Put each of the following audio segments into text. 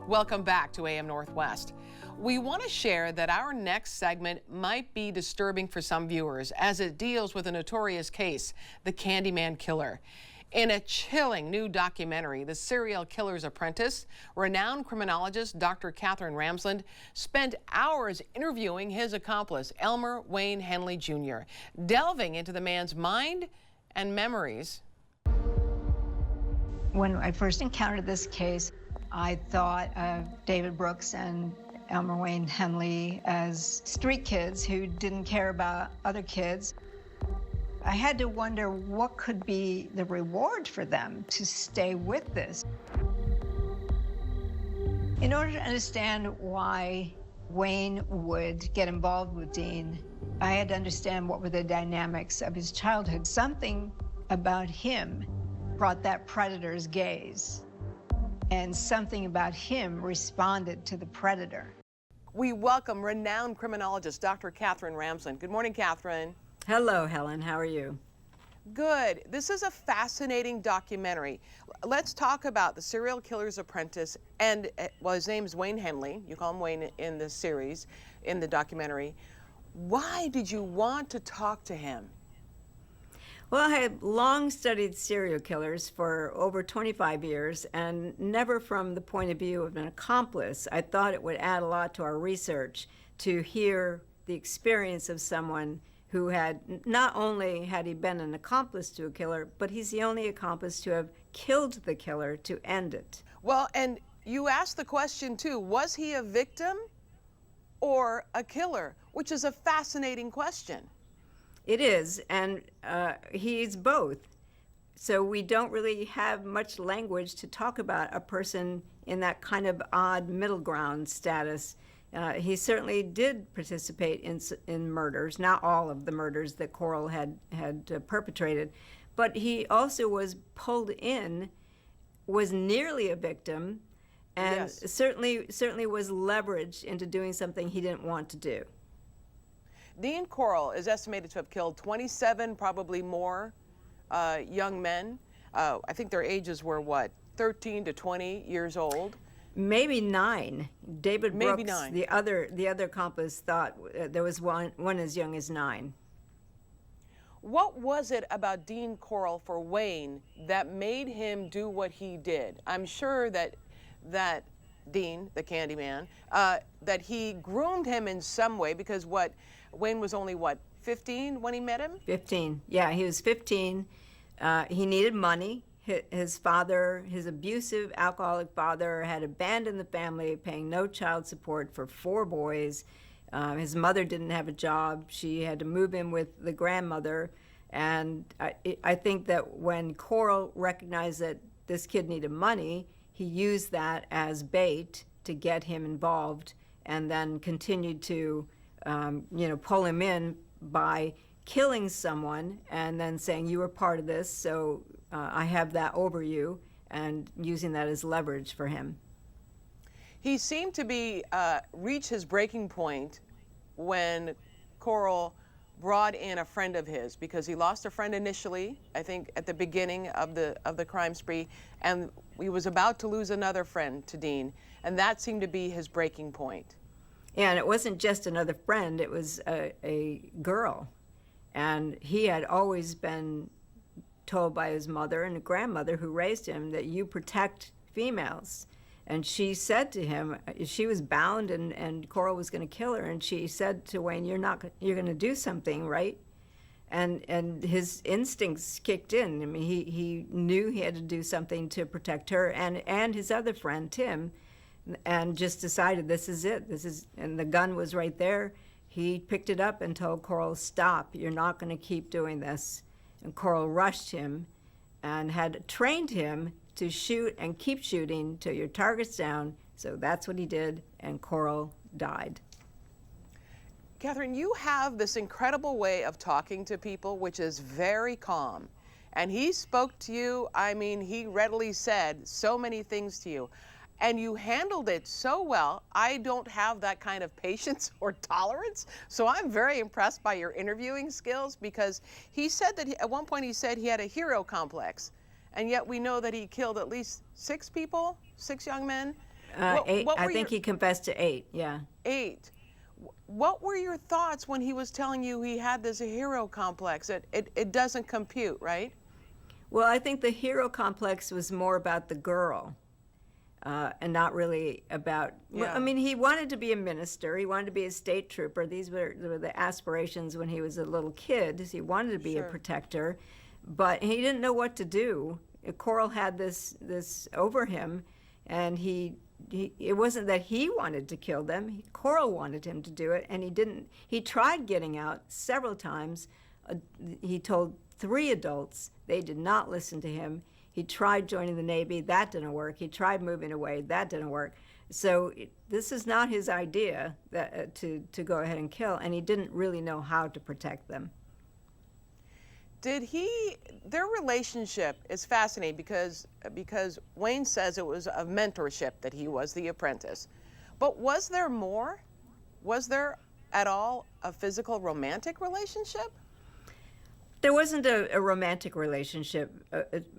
Welcome back to AM Northwest. We want to share that our next segment might be disturbing for some viewers as it deals with a notorious case, the Candyman Killer. In a chilling new documentary, The Serial Killer's Apprentice, renowned criminologist Dr. Katherine Ramsland spent hours interviewing his accomplice, Elmer Wayne Henley Jr., delving into the man's mind and memories. When I first encountered this case, I thought of David Brooks and Elmer Wayne Henley as street kids who didn't care about other kids. I had to wonder what could be the reward for them to stay with this. In order to understand why Wayne would get involved with Dean, I had to understand what were the dynamics of his childhood. Something about him brought that predator's gaze, and something about him responded to the predator. We welcome renowned criminologist Dr. Katherine Ramsland. Good morning, Katherine. Hello, Helen. How are you? Good. This is a fascinating documentary. Let's talk about The Serial Killer's Apprentice, and well, his name is Wayne Henley. You call him Wayne in the series, in the documentary. Why did you want to talk to him? Well, I had long studied serial killers for over 25 years, and never from the point of view of an accomplice. I thought it would add a lot to our research to hear the experience of someone who had, not only had he been an accomplice to a killer, but he's the only accomplice to have killed the killer to end it. Well, and you asked the question too, was he a victim or a killer? Which is a fascinating question. It is, and he's both. So we don't really have much language to talk about a person in that kind of odd middle ground status. He certainly did participate in murders, not all of the murders that Corll had perpetrated, but he also was pulled in, was nearly a victim, and yes, certainly was leveraged into doing something he didn't want to do. Dean Corll is estimated to have killed 27, probably more, young men. I think their ages were what, 13 to 20 years old? Maybe 9. David Brooks, maybe 9. the other accomplice, thought there was one as young as 9. What was it about Dean Corll for Wayne that made him do what he did? I'm sure that Dean, the Candyman, that he groomed him in some way, because Wayne was only, 15 when he met him? 15, yeah, he was 15. He needed money. His father, his abusive alcoholic father, had abandoned the family, paying no child support for 4 boys. His mother didn't have a job. She had to move in with the grandmother. And I think that when Corll recognized that this kid needed money, he used that as bait to get him involved, and then continued to pull him in by killing someone and then saying, you were part of this, so I have that over you, and using that as leverage for him. He seemed to be reach his breaking point when Corll brought in a friend of his, because he lost a friend initially, I think at the beginning of the crime spree, and he was about to lose another friend to Dean, and that seemed to be his breaking point. And it wasn't just another friend, it was a girl. And he had always been told by his mother and grandmother, who raised him, that you protect females. And she said to him, she was bound, and Corll was going to kill her, and she said to Wayne, you're going to do something, right? And his instincts kicked in. I mean, he knew he had to do something to protect her and his other friend, Tim, and just decided this is it. And the gun was right there. He picked it up and told Corll, stop, you're not going to keep doing this. And Corll rushed him and had trained him to shoot and keep shooting till your target's down. So that's what he did, and Corll died. Katherine, you have this incredible way of talking to people, which is very calm. And he spoke to you, I mean, he readily said so many things to you. And you handled it so well. I don't have that kind of patience or tolerance. So I'm very impressed by your interviewing skills, because he said that at one point he said he had a hero complex. And yet we know that he killed at least 6 people, 6 young men. 8. what I were think he confessed to 8, yeah. 8. What were your thoughts when he was telling you he had this hero complex? It doesn't compute, right? Well, I think the hero complex was more about the girl. And not really about, well, I mean, he wanted to be a minister. He wanted to be a state trooper. These were the aspirations when he was a little kid. He wanted to be a protector, but he didn't know what to do. Corll had this over him, and it wasn't that he wanted to kill them. Corll wanted him to do it, and he didn't. He tried getting out several times. He told 3 adults. They did not listen to him. He tried joining the Navy. That didn't work. He tried moving away. That didn't work. So this is not his idea to go ahead and kill, and he didn't really know how to protect them. Their relationship is fascinating because Wayne says it was a mentorship, that he was the apprentice. But was there more? Was there at all a physical romantic relationship? There wasn't a romantic relationship.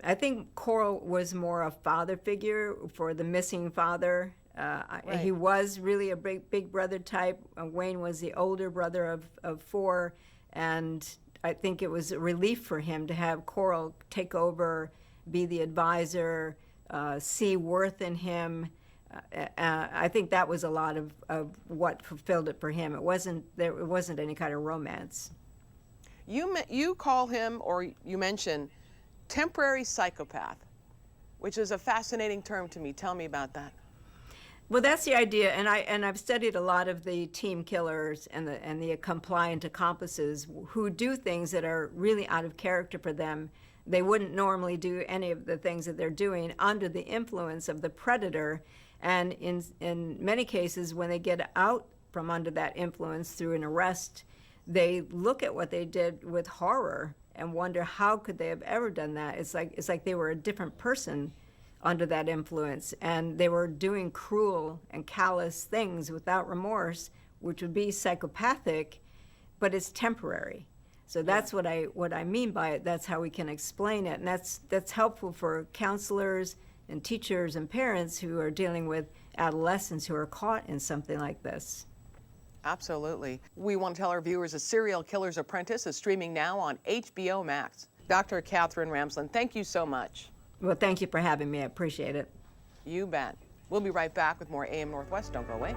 I think Corll was more a father figure for the missing father. Right. He was really a big brother type. Wayne was the older brother of 4, and I think it was a relief for him to have Corll take over, be the advisor, see worth in him. I think that was a lot of what fulfilled it for him. It wasn't any kind of romance. You call him, or you mention, temporary psychopath, which is a fascinating term to me. Tell me about that. Well, that's the idea, and I've studied a lot of the team killers and the compliant accomplices who do things that are really out of character for them. They wouldn't normally do any of the things that they're doing under the influence of the predator, and in many cases, when they get out from under that influence through an arrest, they look at what they did with horror and wonder how could they have ever done that. It's like they were a different person under that influence, and they were doing cruel and callous things without remorse, which would be psychopathic, but it's temporary. So that's what I mean by it. That's how we can explain it, and that's helpful for counselors and teachers and parents who are dealing with adolescents who are caught in something like this. Absolutely. We want to tell our viewers A Serial Killer's Apprentice is streaming now on HBO Max. Dr. Katherine Ramsland, thank you so much. Well, thank you for having me. I appreciate it. You bet. We'll be right back with more AM Northwest. Don't go away.